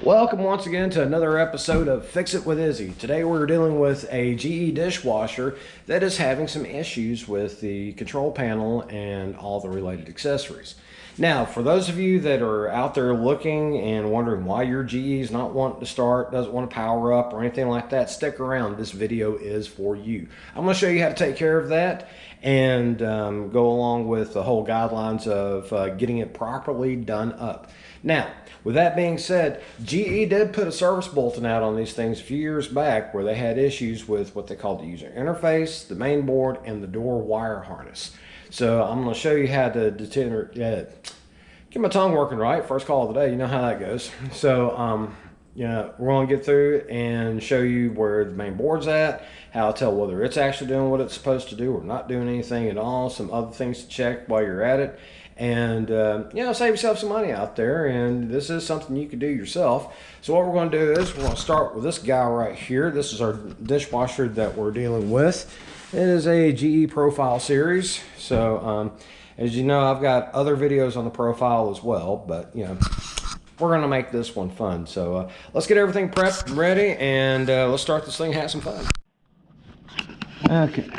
Welcome once again to another episode of Fix It with Izzy. Today we're dealing with a GE dishwasher that is having some issues with the control panel and all the related accessories. Now, for those of you that are out there looking and wondering why your GE is not wanting to start, doesn't want to power up or anything like that, stick around. This video is for you. I'm going to show you how to take care of that and go along with the whole guidelines of getting it properly done up. Now, with that being said, GE did put a service bulletin out on these things a few years back where they had issues with what they called the user interface, the main board, and the door wire harness. So I'm going to show you how to get my tongue working right. First call of the day, you know how that goes. So we're going to get through and show you where the main board's at, how to tell whether it's actually doing what it's supposed to do or not doing anything at all, some other things to check while you're at it, and save yourself some money out there. And this is something you can do yourself. So what we're going to do is we're going to start with this guy right here. This is our dishwasher that we're dealing with. It is a GE profile series. So as you know, I've got other videos on the profile as well, but we're going to make this one fun. So let's get everything prepped and ready, and let's start this thing and have some fun. Okay,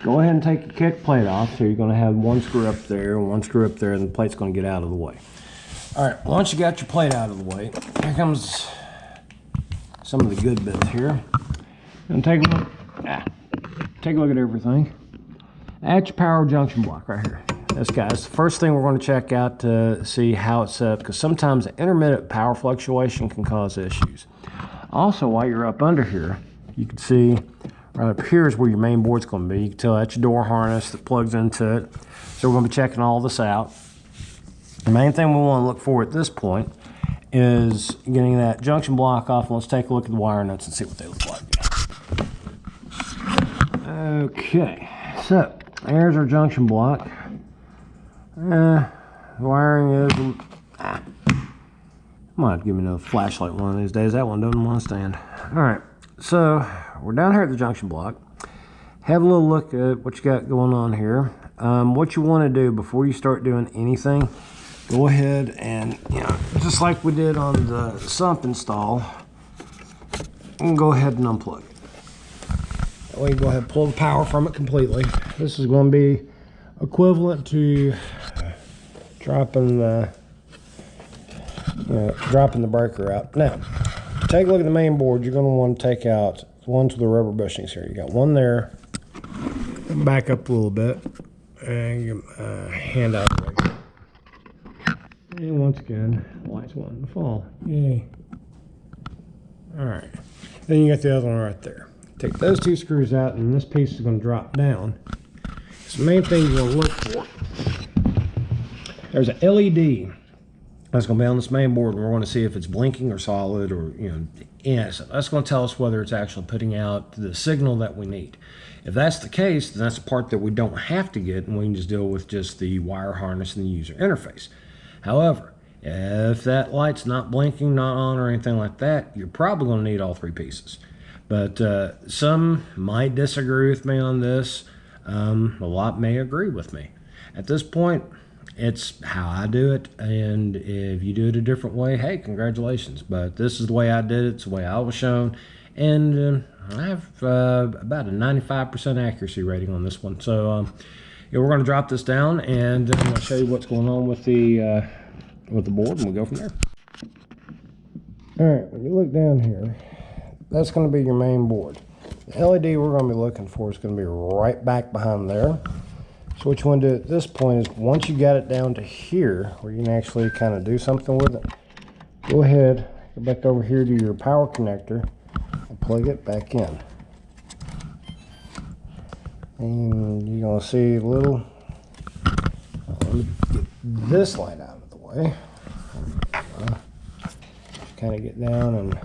go ahead and take your kick plate off. So you're going to have one screw up there and one screw up there, and the plate's going to get out of the way. All right, once you got your plate out of the way, here comes some of the good bits here. And take a look. Take a look at everything. At your power junction block right here. This guy's the first thing we're going to check out to see how it's set up, because sometimes the intermittent power fluctuation can cause issues. Also, while you're up under here, you can see right up here is where your main board's going to be. You can tell that's your door harness that plugs into it. So we're going to be checking all this out. The main thing we want to look for at this point is getting that junction block off. Let's take a look at the wire nuts and see what they look like. Okay, so there's our junction block. The wiring is might give me another flashlight one of these days. That one doesn't want to stand. All right, so we're down here at the junction block. Have a little look at what you got going on here. What you want to do before you start doing anything, go ahead and just like we did on the sump install, and go ahead and unplug it. That way you go ahead and pull the power from it completely. This is going to be equivalent to dropping the breaker out. Now, to take a look at the main board, you're going to want to take out the ones with the rubber bushings here. You got one there. Back up a little bit and give a hand out the way. And once again, lights wanting to fall. Yay! All right. Then you got the other one right there. Take those two screws out, and this piece is going to drop down. So the main thing you're going to look for, there's an LED that's going to be on this main board, and we're going to see if it's blinking or solid, or so that's going to tell us whether it's actually putting out the signal that we need. If that's the case, then that's the part that we don't have to get, and we can just deal with just the wire harness and the user interface. However, if that light's not blinking, not on, or anything like that, you're probably going to need all three pieces. But some might disagree with me on this. A lot may agree with me. At this point, it's how I do it, and if you do it a different way, hey, congratulations. But this is the way I did it. It's the way I was shown, and I have about a 95% accuracy rating on this one. So we're going to drop this down, and I'm going to show you what's going on with the board, and we'll go from there. All right, when you look down here, that's going to be your main board. The LED we're going to be looking for is going to be right back behind there. So what you want to do at this point is, once you got it down to here, where you can actually kind of do something with it, go ahead, go back over here to your power connector, and plug it back in. And you're going to see a little, let me get this light out of the way. Just kind of get down and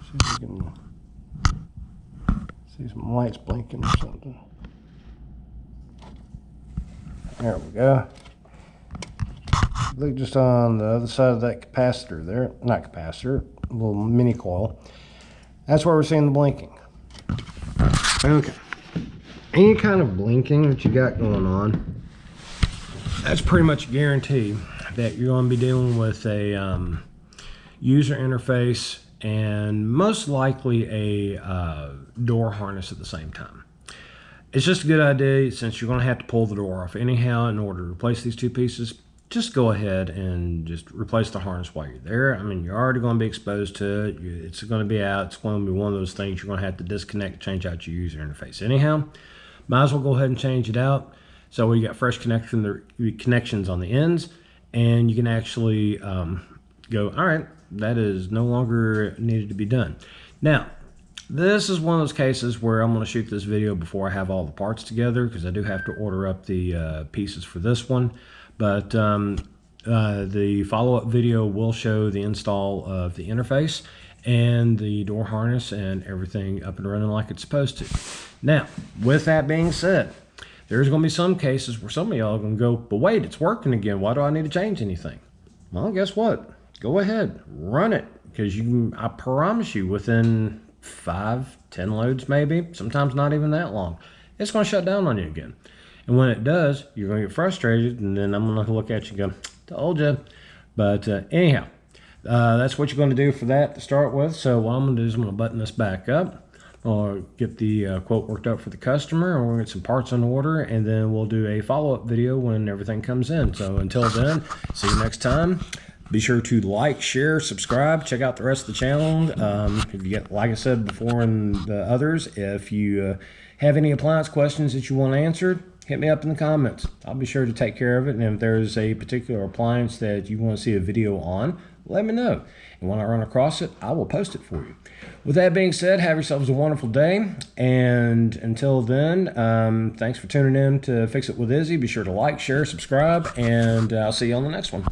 see if we can see some lights blinking or something. There we go. Look just on the other side of that capacitor there, not capacitor, a little mini coil. That's where we're seeing the blinking. Okay. Any kind of blinking that you got going on, that's pretty much a guarantee that you're going to be dealing with a user interface and most likely a door harness at the same time. It's just a good idea, since you're going to have to pull the door off anyhow in order to replace these two pieces. Just go ahead and just replace the harness while you're there. I mean, you're already going to be exposed to it. It's going to be out. It's going to be one of those things you're going to have to disconnect, change out your user interface anyhow. Might as well go ahead and change it out. So we got fresh connections on the ends, and you can actually go, all right, that is no longer needed to be done. Now, this is one of those cases where I'm going to shoot this video before I have all the parts together, because I do have to order up the pieces for this one. But the follow-up video will show the install of the interface and the door harness and everything up and running like it's supposed to. Now, with that being said, there's going to be some cases where some of y'all are going to go, but wait, it's working again. Why do I need to change anything? Well, guess what? Go ahead, run it, because I promise you, within 5-10 loads maybe, sometimes not even that long, it's going to shut down on you again. And when it does, you're going to get frustrated, and then I'm going to look at you and go, told you. But anyhow, that's what you're going to do for that to start with. So what I'm going to do is I'm going to button this back up, or get the quote worked up for the customer, and we're going to get some parts on order, and then we'll do a follow-up video when everything comes in. So until then, see you next time. Be sure to like, share, subscribe, check out the rest of the channel. If you get, like I said before in the others, if you have any appliance questions that you want answered, hit me up in the comments. I'll be sure to take care of it. And if there's a particular appliance that you want to see a video on, let me know. And when I run across it, I will post it for you. With that being said, have yourselves a wonderful day. And until then, thanks for tuning in to Fix It with Izzy. Be sure to like, share, subscribe, and I'll see you on the next one.